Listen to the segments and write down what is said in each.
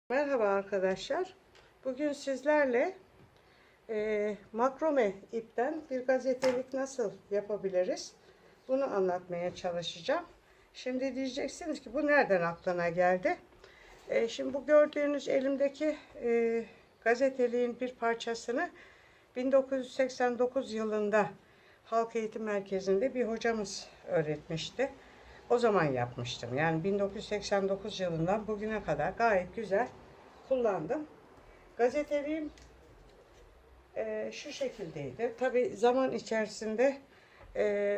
Merhaba arkadaşlar. Bugün sizlerle makrome ipten bir gazetelik nasıl yapabiliriz? Bunu anlatmaya çalışacağım. Şimdi diyeceksiniz ki bu nereden aklına geldi? Şimdi bu gördüğünüz elimdeki gazeteliğin bir parçasını 1989 yılında Halk Eğitim Merkezi'nde bir hocamız öğretmişti. O zaman yapmıştım. Yani 1989 yılından bugüne kadar gayet güzel kullandım. Gazeteliğim şu şekildeydi. Tabi zaman içerisinde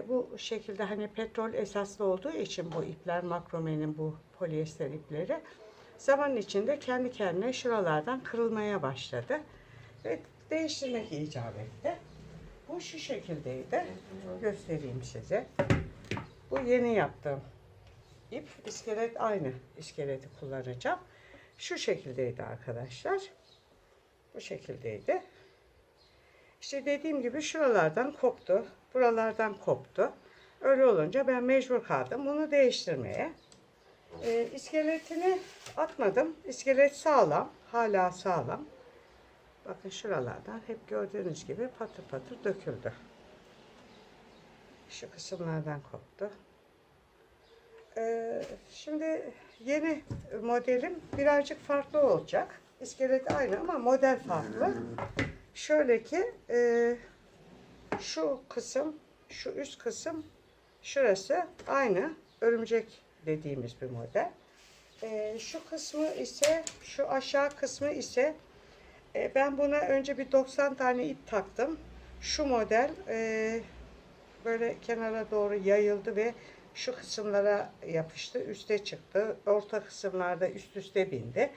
bu şekilde hani petrol esaslı olduğu için bu ipler, makromenin bu polyester ipleri zaman içinde kendi kendine şuralardan kırılmaya başladı. Ve değiştirmek icap etti. Bu şu şekildeydi. Göstereyim size. Bu yeni yaptığım ip. İskelet aynı iskeleti kullanacağım. Şu şekildeydi arkadaşlar. Bu şekildeydi. İşte dediğim gibi şuralardan koptu. Buralardan koptu. Öyle olunca ben mecbur kaldım bunu değiştirmeye. İskeletini atmadım. İskelet sağlam. Hala sağlam. Bakın şuralardan hep gördüğünüz gibi patır patır döküldü. Şu kısımlardan koptu. Şimdi yeni modelim birazcık farklı olacak. İskelet aynı ama model farklı. Şöyle ki şu kısım, şu üst kısım, şurası aynı örümcek dediğimiz bir model. Şu kısmı ise, şu aşağı kısmı ise ben buna önce bir 90 tane ip taktım. Şu model böyle kenara doğru yayıldı ve şu kısımlara yapıştı, üste çıktı. Orta kısımlarda üst üste bindi.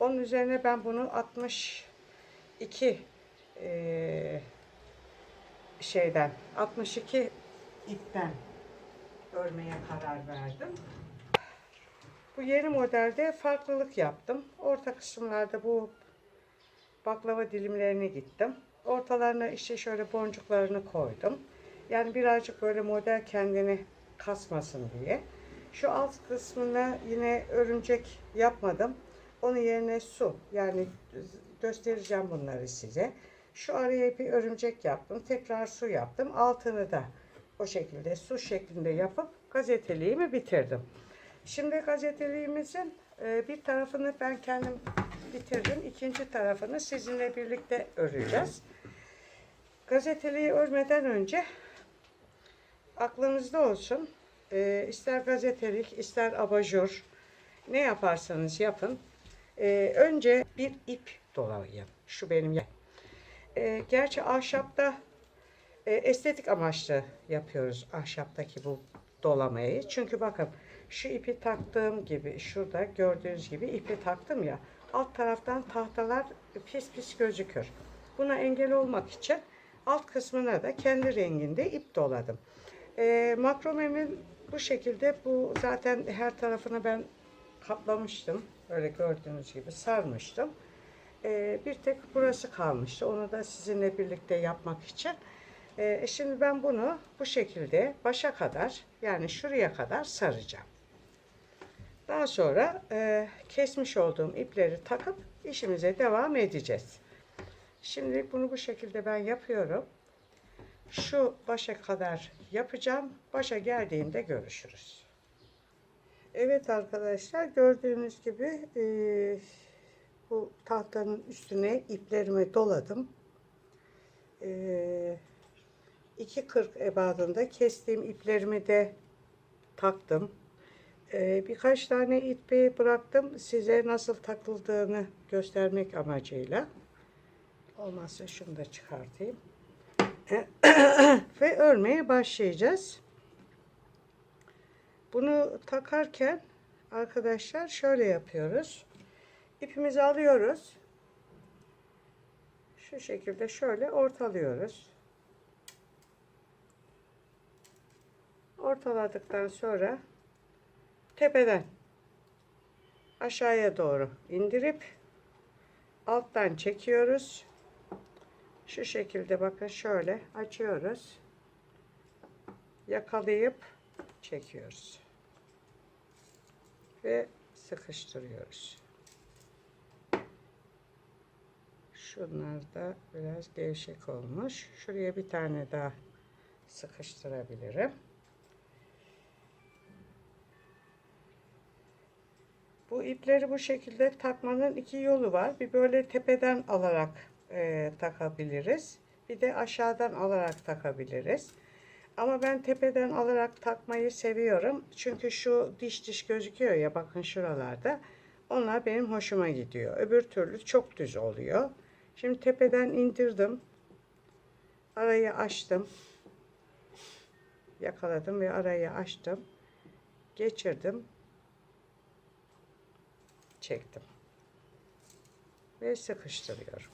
Onun üzerine ben bunu 62 62 ipten örmeye karar verdim. Bu yeni modelde farklılık yaptım. Orta kısımlarda bu baklava dilimlerine gittim. Ortalarına işte şöyle boncuklarını koydum. Yani birazcık böyle model kendini kasmasın diye. Şu alt kısmına yine örümcek yapmadım. Onun yerine su, yani göstereceğim bunları size. Şu araya bir örümcek yaptım. Tekrar su yaptım. Altını da o şekilde su şeklinde yapıp gazeteliğimi bitirdim. Şimdi gazeteliğimizin bir tarafını ben kendim bitirdim. İkinci tarafını sizinle birlikte öreceğiz. Gazeteliği örmeden önce aklınızda olsun. İster gazetelik, ister abajur, ne yaparsanız yapın. Önce bir ip dolayın. Şu benim. Gerçi ahşapta estetik amaçlı yapıyoruz ahşaptaki bu dolamayı. Çünkü bakın şu ipi taktığım gibi, şurada gördüğünüz gibi ipi taktım ya, alt taraftan tahtalar pis pis gözükür. Buna engel olmak için alt kısmına da kendi renginde ip doladım. Makromemin bu şekilde, bu zaten her tarafını ben kaplamıştım. Öyle gördüğünüz gibi sarmıştım. Bir tek burası kalmıştı. Onu da sizinle birlikte yapmak için. Şimdi ben bunu bu şekilde başa kadar, yani şuraya kadar saracağım. Daha sonra kesmiş olduğum ipleri takıp işimize devam edeceğiz. Şimdi bunu bu şekilde ben yapıyorum. Şu başa kadar yapacağım. Başa geldiğimde görüşürüz. Evet arkadaşlar, gördüğünüz gibi bu tahtanın üstüne iplerimi doladım. 2.40 ebadında kestiğim iplerimi de taktım. Birkaç tane ipi bıraktım size nasıl takıldığını göstermek amacıyla. Olmazsa şunu da çıkartayım. Ve örmeye başlayacağız. Bunu takarken arkadaşlar şöyle yapıyoruz. İpimizi alıyoruz. Şu şekilde şöyle ortalıyoruz. Ortaladıktan sonra tepeden aşağıya doğru indirip alttan çekiyoruz. Şu şekilde bakın şöyle açıyoruz. Yakalayıp çekiyoruz. Ve sıkıştırıyoruz. Şunlar da biraz gevşek olmuş. Şuraya bir tane daha sıkıştırabilirim. Bu ipleri bu şekilde takmanın iki yolu var. Bir böyle tepeden alarak takabiliriz. Bir de aşağıdan alarak takabiliriz. Ama ben tepeden alarak takmayı seviyorum. Çünkü şu diş gözüküyor ya, bakın şuralarda. Onlar benim hoşuma gidiyor. Öbür türlü çok düz oluyor. Şimdi tepeden indirdim. Arayı açtım. Yakaladım ve arayı açtım. Geçirdim. Çektim. Ve sıkıştırıyorum.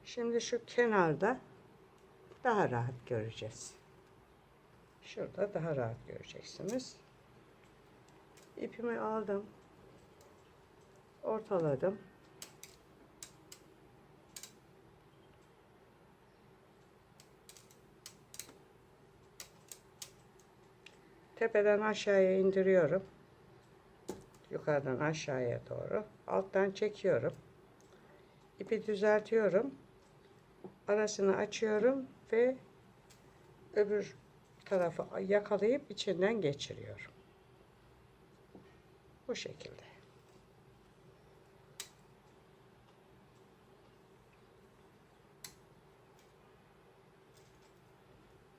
Şimdi şu kenarda daha rahat göreceğiz. Şurada daha rahat göreceksiniz. İpimi aldım. Ortaladım. Tepeden aşağıya indiriyorum. Yukarıdan aşağıya doğru. Alttan çekiyorum. İpi düzeltiyorum. Arasını açıyorum ve öbür tarafı yakalayıp içinden geçiriyorum. Bu şekilde.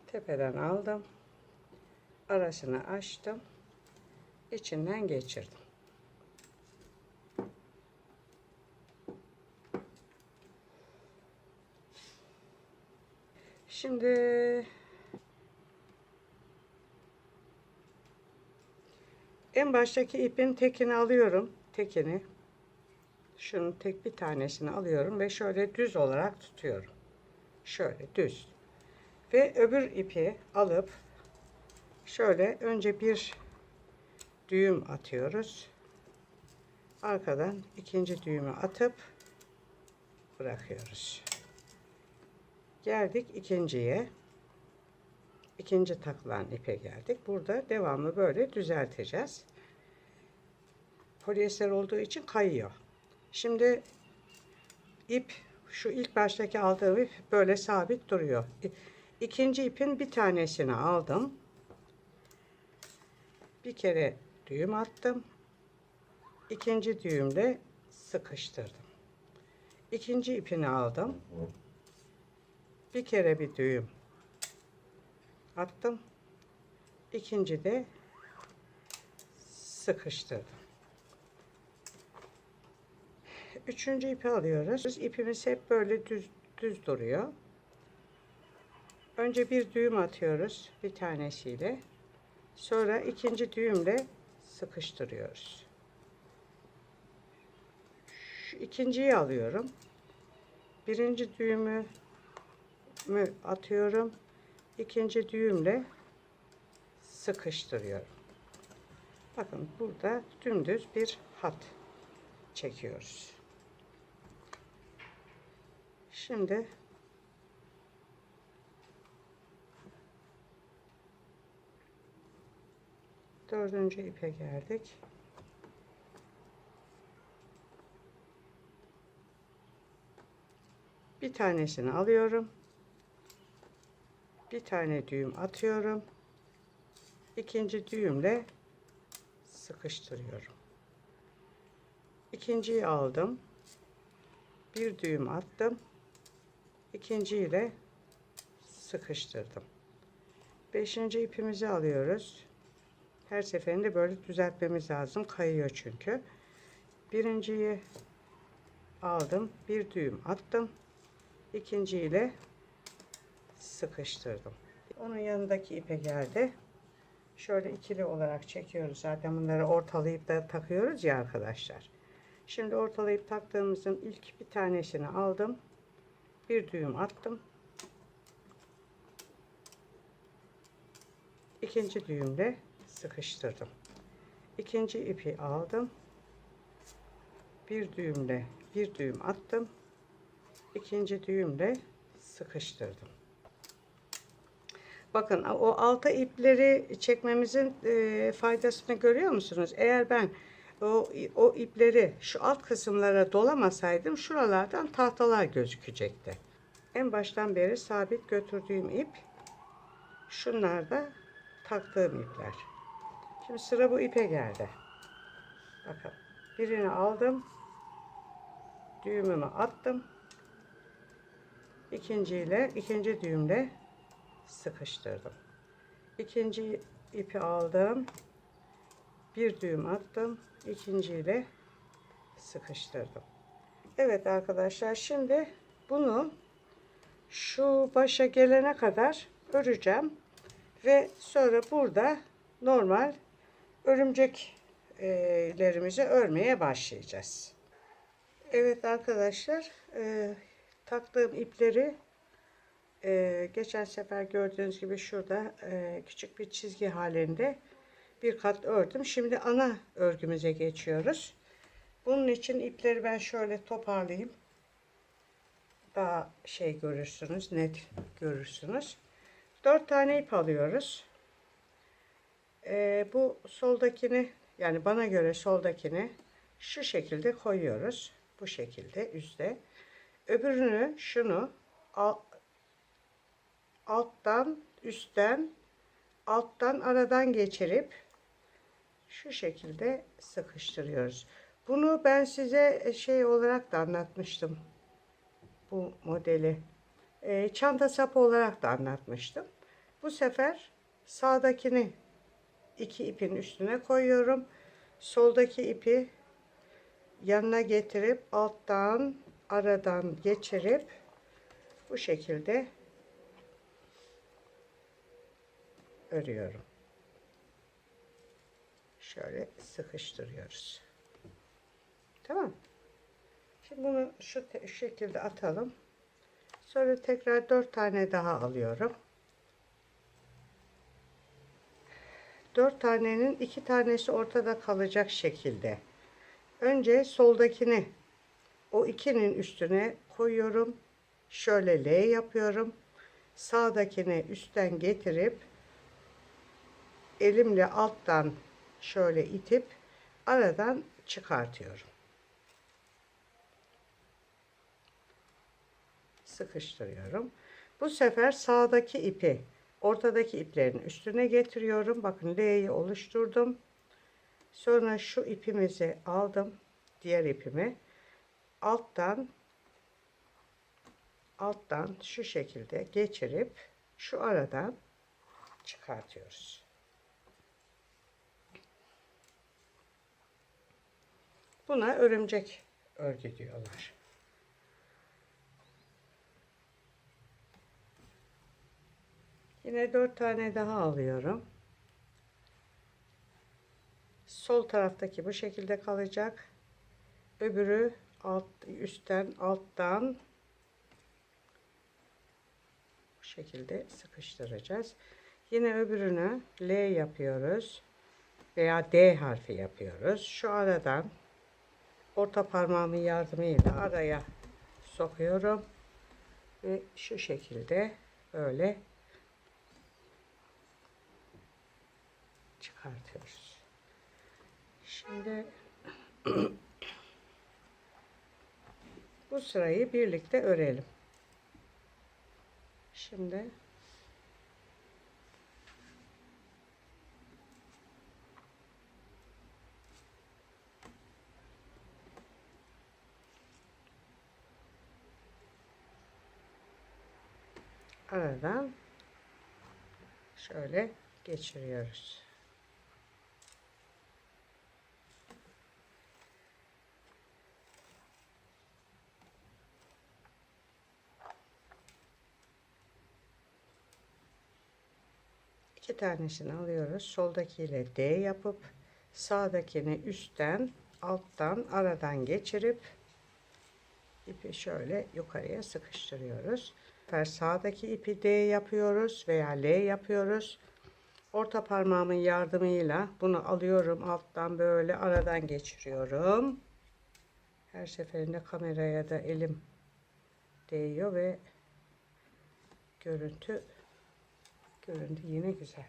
Tepeden aldım. Arasını açtım. İçinden geçirdim. Şimdi en baştaki ipin tekini alıyorum. Tekini. Şunun tek bir tanesini alıyorum ve şöyle düz olarak tutuyorum. Şöyle düz. Ve öbür ipi alıp şöyle önce bir düğüm atıyoruz. Arkadan ikinci düğümü atıp bırakıyoruz. Geldik ikinciye. İkinci takılan ipe geldik. Burada devamlı böyle düzelteceğiz. Polyester olduğu için kayıyor. Şimdi ip, şu ilk baştaki aldığım ip böyle sabit duruyor. İkinci ipin bir tanesini aldım. Bir kere düğüm attım. İkinci düğümle sıkıştırdım. İkinci ipini aldım. Bir kere bir düğüm attım. İkinci de sıkıştırdım. Üçüncü ipi alıyoruz. İpimiz hep böyle düz duruyor. Önce bir düğüm atıyoruz bir tanesiyle. Sonra ikinci düğümle sıkıştırıyoruz. Şu ikinciyi alıyorum. Birinci düğümü atıyorum. İkinci düğümle sıkıştırıyorum. Bakın burada dümdüz bir hat çekiyoruz. Şimdi dördüncü ipe geldik. Bir tanesini alıyorum. Bir tane düğüm atıyorum. İkinci düğümle sıkıştırıyorum. İkinciyi aldım. Bir düğüm attım. İkinciyle sıkıştırdım. Beşinci ipimizi alıyoruz. Her seferinde böyle düzeltmemiz lazım. Kayıyor çünkü. Birinciyi aldım. Bir düğüm attım. İkinciyle sıkıştırdım. Onun yanındaki ipe geldi. Şöyle ikili olarak çekiyoruz. Zaten bunları ortalayıp da takıyoruz ya arkadaşlar. Şimdi ortalayıp taktığımızın ilk bir tanesini aldım. Bir düğüm attım. İkinci düğümle sıkıştırdım. İkinci ipi aldım. Bir düğümle bir düğüm attım. İkinci düğümle sıkıştırdım. Bakın o alta ipleri çekmemizin faydasını görüyor musunuz? Eğer ben o ipleri şu alt kısımlara dolamasaydım şuralardan tahtalar gözükecekti. En baştan beri sabit götürdüğüm ip, şunlar da taktığım ipler. Şimdi sıra bu ipe geldi. Bakın, birini aldım, düğümümü attım, ikinci düğümle sıkıştırdım. İkinci ipi aldım, bir düğüm attım, ikinciyle sıkıştırdım. Evet arkadaşlar, şimdi bunu şu başa gelene kadar öreceğim ve sonra burada normal örümceklerimizi örmeye başlayacağız. Evet arkadaşlar, taktığım ipleri geçen sefer gördüğünüz gibi şurada küçük bir çizgi halinde bir kat ördüm. Şimdi ana örgümüze geçiyoruz. Bunun için ipleri ben şöyle toparlayayım. Daha şey görürsünüz, net görürsünüz. 4 tane ip alıyoruz. Bu soldakini, yani bana göre soldakini şu şekilde koyuyoruz. Bu şekilde üstte. Öbürünü, şunu alttan, üstten, alttan, aradan geçirip şu şekilde sıkıştırıyoruz. Bunu ben size şey olarak da anlatmıştım. Bu modeli. Çanta sapı olarak da anlatmıştım. Bu sefer sağdakini iki ipin üstüne koyuyorum. Soldaki ipi yanına getirip alttan, aradan geçirip bu şekilde örüyorum. Şöyle sıkıştırıyoruz. Tamam. Şimdi bunu şu şekilde atalım. Sonra tekrar 4 tane daha alıyorum. 4 tanenin 2 tanesi ortada kalacak şekilde. Önce soldakini o ikinin üstüne koyuyorum. Şöyle L yapıyorum. Sağdakini üstten getirip elimle alttan şöyle itip aradan çıkartıyorum. Sıkıştırıyorum. Bu sefer sağdaki ipi ortadaki iplerin üstüne getiriyorum. Bakın L'yi oluşturdum. Sonra şu ipimizi aldım. Diğer ipimi alttan şu şekilde geçirip şu aradan çıkartıyoruz. Buna örümcek örgü diyorlar. Yine 4 tane daha alıyorum. Sol taraftaki bu şekilde kalacak. Öbürü üstten, alttan bu şekilde sıkıştıracağız. Yine öbürünü L yapıyoruz veya D harfi yapıyoruz. Şu aradan orta parmağımın yardımıyla araya sokuyorum ve şu şekilde böyle çıkartıyoruz. Şimdi bu sırayı birlikte örelim. Şimdi aradan şöyle geçiriyoruz. İki tanesini alıyoruz. Soldakiyle D yapıp sağdakini üstten, alttan, aradan geçirip ipi şöyle yukarıya sıkıştırıyoruz. Sağdaki ipi D yapıyoruz veya L yapıyoruz. Orta parmağımın yardımıyla bunu alıyorum, alttan böyle aradan geçiriyorum. Her seferinde kameraya da elim değiyor ve görüntü yine güzel.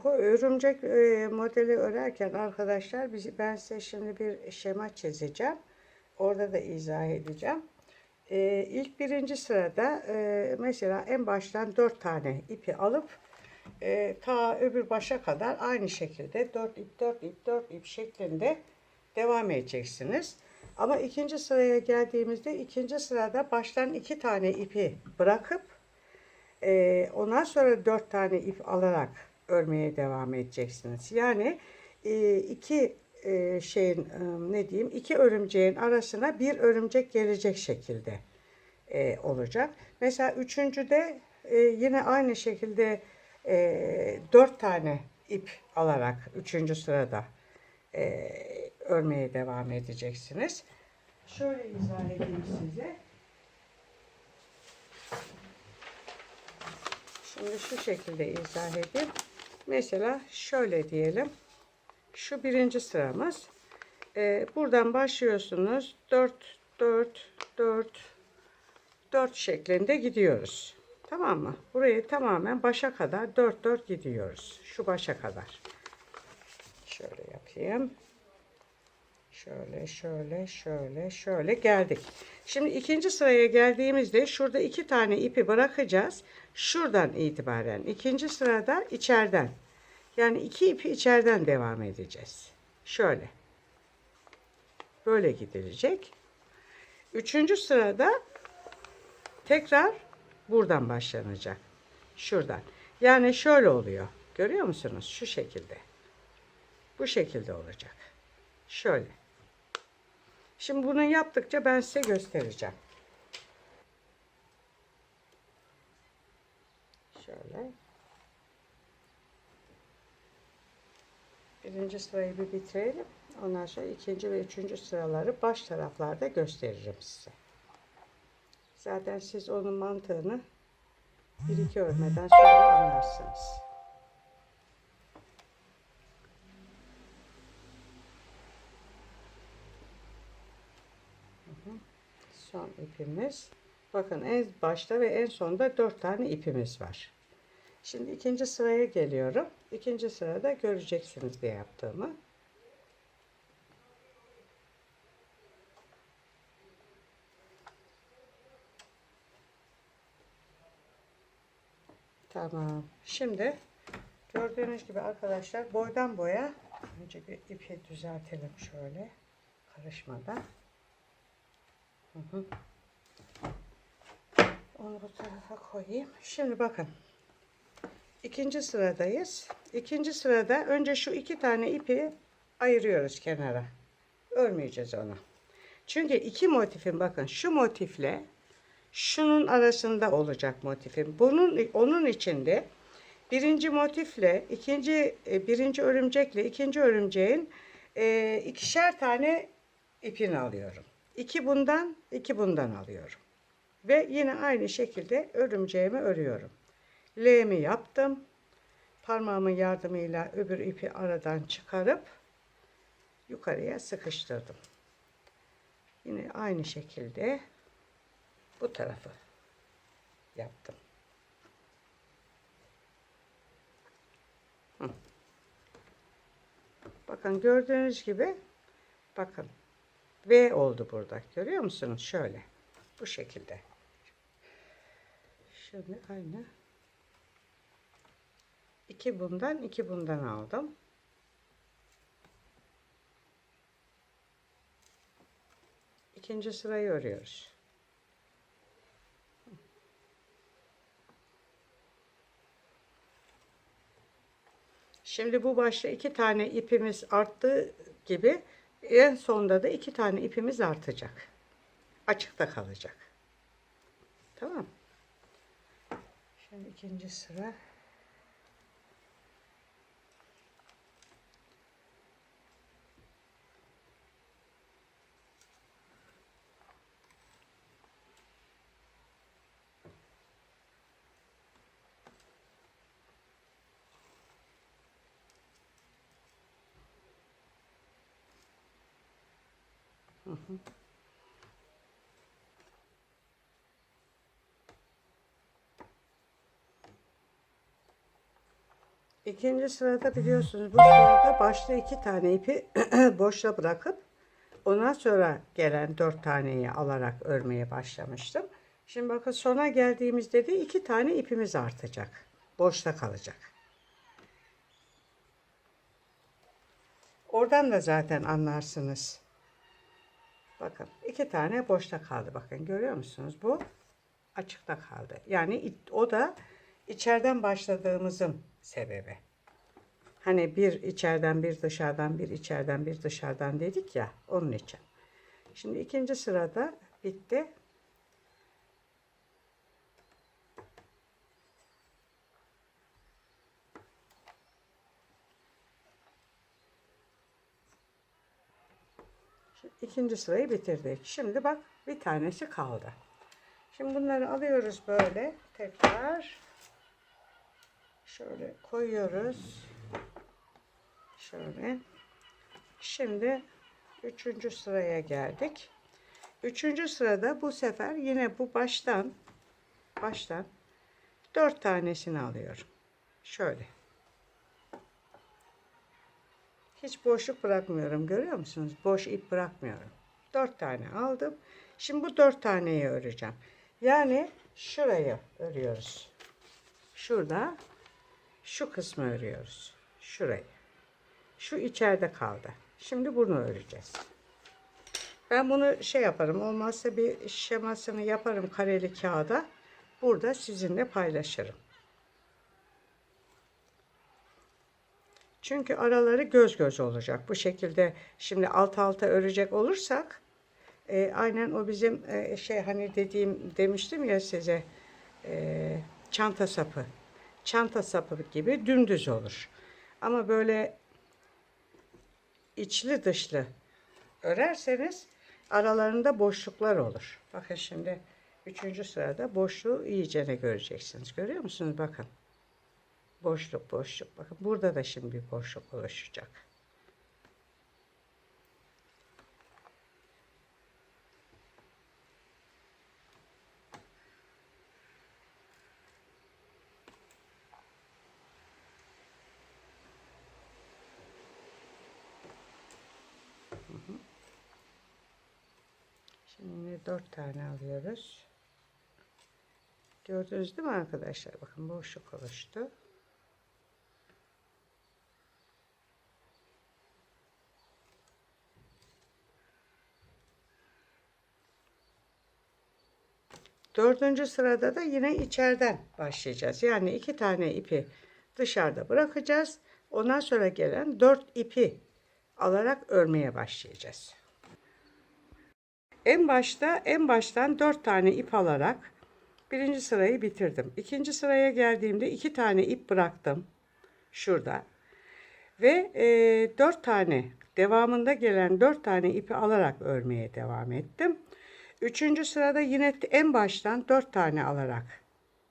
örümcek modeli örerken arkadaşlar ben size şimdi bir şema çizeceğim. Orada da izah edeceğim. İlk birinci sırada mesela en baştan 4 tane ipi alıp ta öbür başa kadar aynı şekilde 4 ip 4 ip 4 ip şeklinde devam edeceksiniz. Ama ikinci sıraya geldiğimizde ikinci sırada baştan 2 tane ipi bırakıp ondan sonra 4 tane ip alarak örmeye devam edeceksiniz. Yani iki şeyin ne diyeyim, iki örümceğin arasına bir örümcek gelecek şekilde olacak. Mesela üçüncüde yine aynı şekilde 4 tane ip alarak üçüncü sırada örmeye devam edeceksiniz. Şöyle izah edeyim size. Şimdi şu şekilde izah edeyim. Mesela şöyle diyelim. Şu birinci sıramız. Buradan başlıyorsunuz. 4, 4, 4, 4 şeklinde gidiyoruz. Tamam mı? Burayı tamamen başa kadar 4, 4 gidiyoruz. Şu başa kadar. Şöyle yapayım. Şöyle, şöyle, şöyle, şöyle geldik. Şimdi ikinci sıraya geldiğimizde şurada 2 tane ipi bırakacağız. Şuradan itibaren ikinci sırada içeriden. Yani 2 ipi içeriden devam edeceğiz. Şöyle. Böyle gidilecek. Üçüncü sırada tekrar buradan başlanacak. Şuradan. Yani şöyle oluyor. Görüyor musunuz? Şu şekilde. Bu şekilde olacak. Şöyle. Şimdi bunu yaptıkça ben size göstereceğim. Şöyle. Birinci sırayı bir bitirelim. Ondan sonra ikinci ve üçüncü sıraları baş taraflarda gösteririm size. Zaten siz onun mantığını bir iki örmeden sonra anlarsınız. Son ipimiz. Bakın en başta ve en sonda 4 tane ipimiz var. Şimdi ikinci sıraya geliyorum. İkinci sırada göreceksiniz diye yaptığımı. Tamam. Şimdi gördüğünüz gibi arkadaşlar boydan boya önce bir ipi düzeltelim şöyle karışmadan. Onu bu tarafa koyayım. Şimdi bakın. İkinci sıradayız. İkinci sırada önce şu 2 tane ipi ayırıyoruz kenara. Örmeyeceğiz onu. Çünkü iki motifin bakın şu motifle şunun arasında olacak motifim. Onun içinde birinci motifle birinci örümcekle ikinci örümceğin ikişer tane ipini alıyorum. 2 bundan, 2 bundan alıyorum. Ve yine aynı şekilde örümceğimi örüyorum. L'mi yaptım. Parmağımın yardımıyla öbür ipi aradan çıkarıp yukarıya sıkıştırdım. Yine aynı şekilde bu tarafı yaptım. Bakın gördüğünüz gibi bakın V oldu burada. Görüyor musunuz? Şöyle. Bu şekilde. Şimdi aynı. 2 bundan 2 bundan aldım. İkinci sırayı örüyoruz. Şimdi bu başta 2 tane ipimiz arttığı gibi en sonda da 2 tane ipimiz artacak. Açıkta kalacak. Tamam. Şimdi ikinci sıra. İkinci sırada biliyorsunuz bu sırada başta 2 tane ipi boşta bırakıp ondan sonra gelen 4 taneyi alarak örmeye başlamıştım. Şimdi bakın sona geldiğimizde de 2 tane ipimiz artacak. Boşta kalacak. Oradan da zaten anlarsınız. Bakın 2 tane boşta kaldı. Bakın görüyor musunuz? Bu açıkta kaldı. Yani o da içeriden başladığımızın sebebi. Hani bir içeriden bir dışarıdan, bir içeriden bir dışarıdan dedik ya, onun için. Şimdi ikinci sırada bitti. İkinci sırayı bitirdik. Şimdi bak bir tanesi kaldı. Şimdi bunları alıyoruz böyle tekrar. Şöyle koyuyoruz. Şöyle. Şimdi üçüncü sıraya geldik. Üçüncü sırada bu sefer yine bu baştan 4 tanesini alıyorum. Şöyle. Hiç boşluk bırakmıyorum. Görüyor musunuz? Boş ip bırakmıyorum. 4 tane aldım. Şimdi bu 4 taneyi öreceğim. Yani şurayı örüyoruz. Şurada şu kısmı örüyoruz. Şurayı. Şu içeride kaldı. Şimdi bunu öreceğiz. Ben bunu şey yaparım. Olmazsa bir şemasını yaparım kareli kağıda. Burada sizinle paylaşırım. Çünkü araları göz göz olacak. Bu şekilde şimdi alt alta örecek olursak aynen o bizim hani demiştim ya size çanta sapı. Çanta sapı gibi dümdüz olur. Ama böyle içli dışlı örerseniz aralarında boşluklar olur. Bakın şimdi üçüncü sırada boşluğu iyicene göreceksiniz. Görüyor musunuz? Bakın. Boşluk. Bakın burada da şimdi bir boşluk oluşacak. Şimdi 4 tane alıyoruz. Gördünüz değil mi arkadaşlar? Bakın boşluk oluştu. Dördüncü sırada da yine içeriden başlayacağız. Yani 2 tane ipi dışarıda bırakacağız. Ondan sonra gelen 4 ipi alarak örmeye başlayacağız. En baştan 4 tane ip alarak birinci sırayı bitirdim. İkinci sıraya geldiğimde 2 tane ip bıraktım. Şurada. Ve 4 tane devamında gelen 4 tane ipi alarak örmeye devam ettim. Üçüncü sırada yine en baştan 4 tane alarak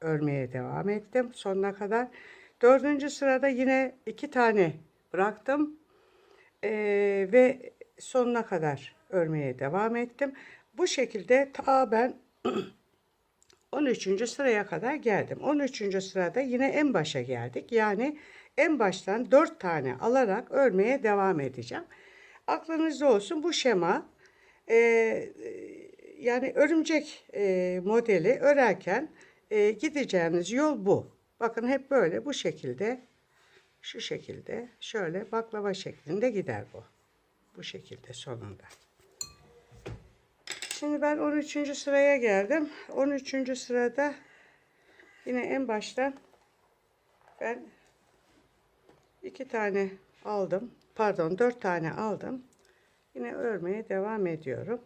örmeye devam ettim sonuna kadar. Dördüncü sırada yine 2 tane bıraktım ve sonuna kadar örmeye devam ettim. Bu şekilde ta ben 13. sıraya kadar geldim. 13. sırada yine en başa geldik. Yani en baştan 4 tane alarak örmeye devam edeceğim. Aklınızda olsun bu şema yani örümcek modeli örerken gideceğiniz yol bu. Bakın hep böyle bu şekilde, şu şekilde, şöyle baklava şeklinde gider bu. Bu şekilde sonunda. Şimdi ben 13. sıraya geldim. 13. sırada yine en baştan ben 2 tane aldım. Pardon 4 tane aldım. Yine örmeye devam ediyorum.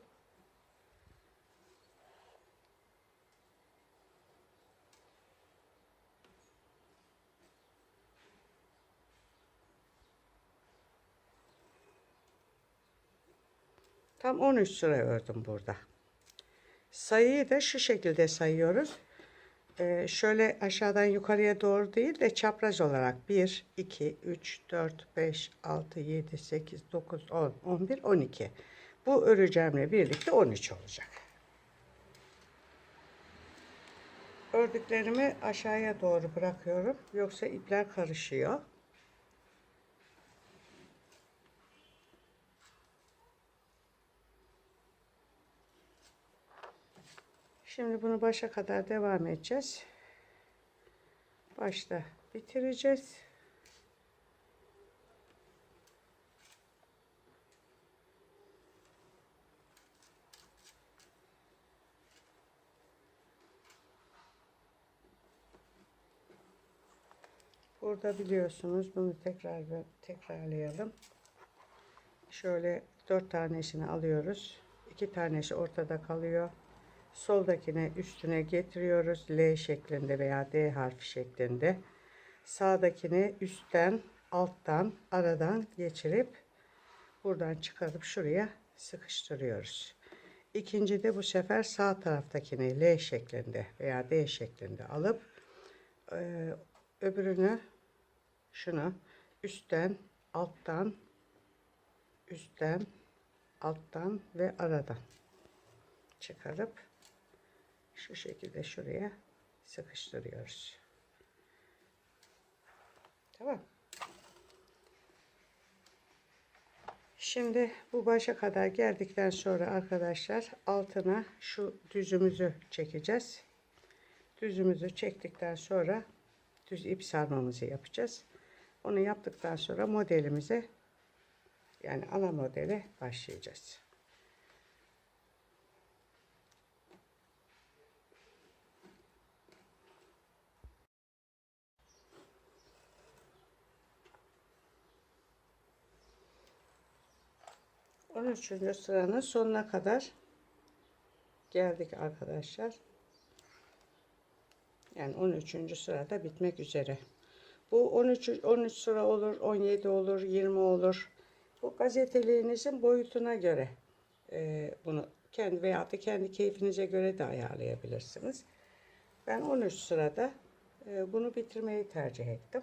Tam 13 sıra ördüm burada. Sayıyı da şu şekilde sayıyoruz. Şöyle aşağıdan yukarıya doğru değil de çapraz olarak 1, 2, 3, 4, 5, 6, 7, 8, 9, 10, 11, 12. Bu öreceğimle birlikte 13 olacak. Ördüklerimi aşağıya doğru bırakıyorum. Yoksa ipler karışıyor. Şimdi bunu başa kadar devam edeceğiz. Başta bitireceğiz. Burada biliyorsunuz, bunu tekrarlayalım. Şöyle 4 tanesini alıyoruz. 2 tanesi ortada kalıyor. Soldakine üstüne getiriyoruz. L şeklinde veya D harfi şeklinde. Sağdakini üstten, alttan, aradan geçirip buradan çıkarıp şuraya sıkıştırıyoruz. İkinci de bu sefer sağ taraftakini L şeklinde veya D şeklinde alıp öbürünü, şunu üstten, alttan, üstten, alttan ve aradan çıkarıp şu şekilde şuraya sıkıştırıyoruz. Tamam. Şimdi bu başa kadar geldikten sonra arkadaşlar altına şu düzümüzü çekeceğiz. Düzümüzü çektikten sonra düz ip sarmamızı yapacağız. Onu yaptıktan sonra modelimize, yani ana modele başlayacağız. On üçüncü sıranın sonuna kadar geldik arkadaşlar. Yani 13. sırada bitmek üzere. Bu 13 sıra olur, 17 olur, 20 olur. Bu gazeteliğinizin boyutuna göre bunu kendi veyahut da kendi keyfinize göre de ayarlayabilirsiniz. Ben 13 sırada bunu bitirmeyi tercih ettim.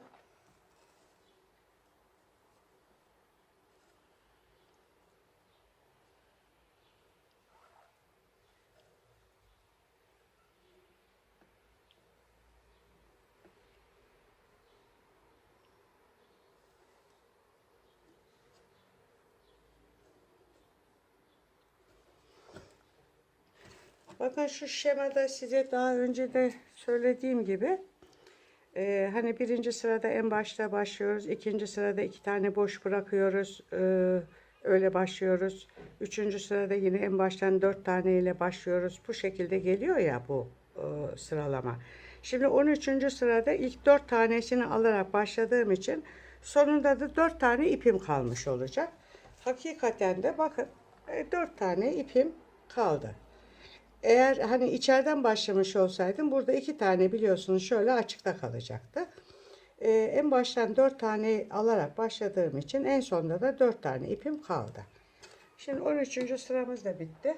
Bakın şu şemada size daha önce de söylediğim gibi hani birinci sırada en başta başlıyoruz. İkinci sırada 2 tane boş bırakıyoruz. Öyle başlıyoruz. Üçüncü sırada yine en baştan 4 tane ile başlıyoruz. Bu şekilde geliyor ya bu sıralama. Şimdi 13. sırada ilk 4 tanesini alarak başladığım için sonunda da 4 tane ipim kalmış olacak. Hakikaten de bakın 4 tane ipim kaldı. Eğer hani içeriden başlamış olsaydım burada 2 tane biliyorsunuz şöyle açıkta kalacaktı. En baştan 4 tane alarak başladığım için en sonunda da 4 tane ipim kaldı. Şimdi 13. sıramız da bitti.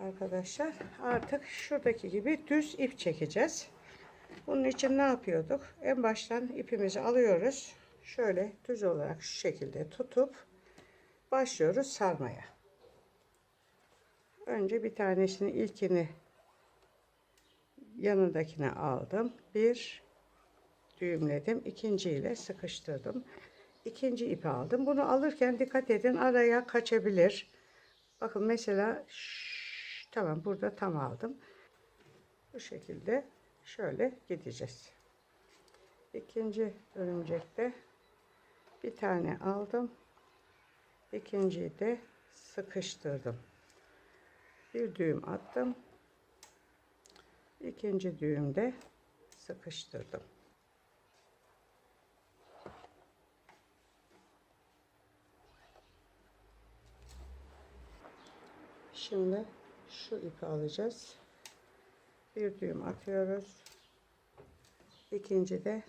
Arkadaşlar artık şuradaki gibi düz ip çekeceğiz. Bunun için ne yapıyorduk? En baştan ipimizi alıyoruz. Şöyle düz olarak şu şekilde tutup başlıyoruz sarmaya. Önce bir tanesini, ilkini yanındakine aldım. Bir düğümledim. İkinciyle sıkıştırdım. İkinci ipi aldım. Bunu alırken dikkat edin, araya kaçabilir. Bakın mesela tamam, burada tam aldım. Bu şekilde şöyle gideceğiz. İkinci örümcekte bir tane aldım. İkinciyi de sıkıştırdım. Bir düğüm attım. İkinci düğümde sıkıştırdım. Şimdi şu ipi alacağız. Bir düğüm atıyoruz. İkinci de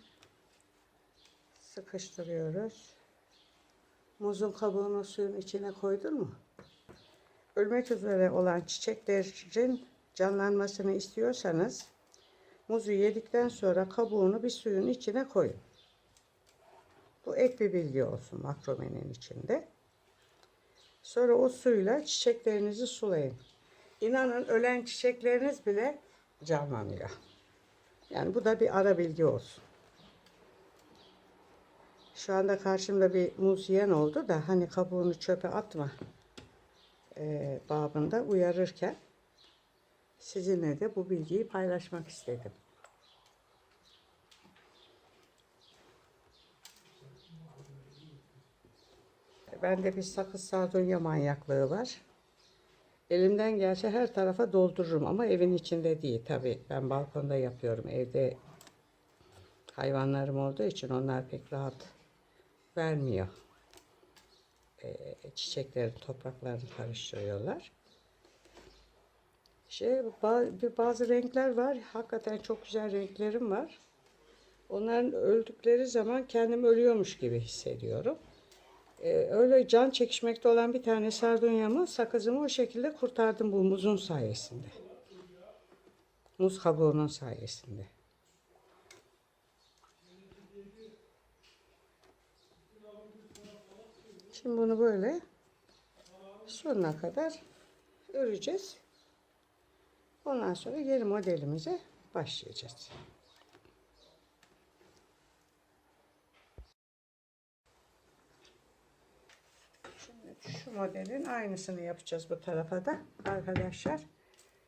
sıkıştırıyoruz. Muzun kabuğunu suyun içine koydun mu? Ölmek üzere olan çiçeklerin canlanmasını istiyorsanız muzu yedikten sonra kabuğunu bir suyun içine koyun. Bu ek bir bilgi olsun makromenin içinde. Sonra o suyla çiçeklerinizi sulayın. İnanın ölen çiçekleriniz bile canlanıyor. Yani bu da bir ara bilgi olsun. Şu anda karşımda bir muz yiyen oldu da hani kabuğunu çöpe atma babında uyarırken Sizinle de bu bilgiyi paylaşmak istedim. Bende bir sakız sardunya manyaklığı var. Elimden gelse her tarafa doldururum ama evin içinde değil. Tabii ben balkonda yapıyorum. Evde hayvanlarım olduğu için onlar pek rahat vermiyor. Çiçeklerin topraklarını karıştırıyorlar. Bazı renkler var. Hakikaten çok güzel renklerim var. Onların öldükleri zaman kendimi ölüyormuş gibi hissediyorum. Öyle can çekişmekte olan bir tane sardunyamı, sakızımı o şekilde kurtardım bu muzun sayesinde. Muz kabuğunun sayesinde. Şimdi bunu böyle sonuna kadar öreceğiz. Ondan sonra yeni modelimize başlayacağız. Şimdi şu modelin aynısını yapacağız bu tarafa da arkadaşlar.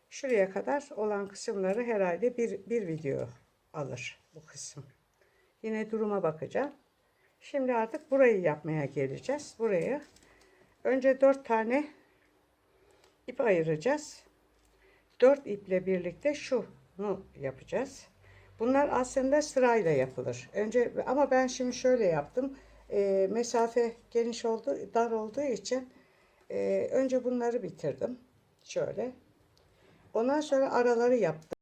Şuraya kadar olan kısımları herhalde bir video alır bu kısım. Yine duruma bakacağım. Şimdi artık burayı yapmaya geleceğiz. Burayı önce 4 tane ip ayıracağız. 4 iple birlikte şunu yapacağız. Bunlar aslında sırayla yapılır. Önce ama ben şimdi şöyle yaptım. Mesafe geniş dar olduğu için önce bunları bitirdim. Şöyle. Ondan sonra araları yaptım.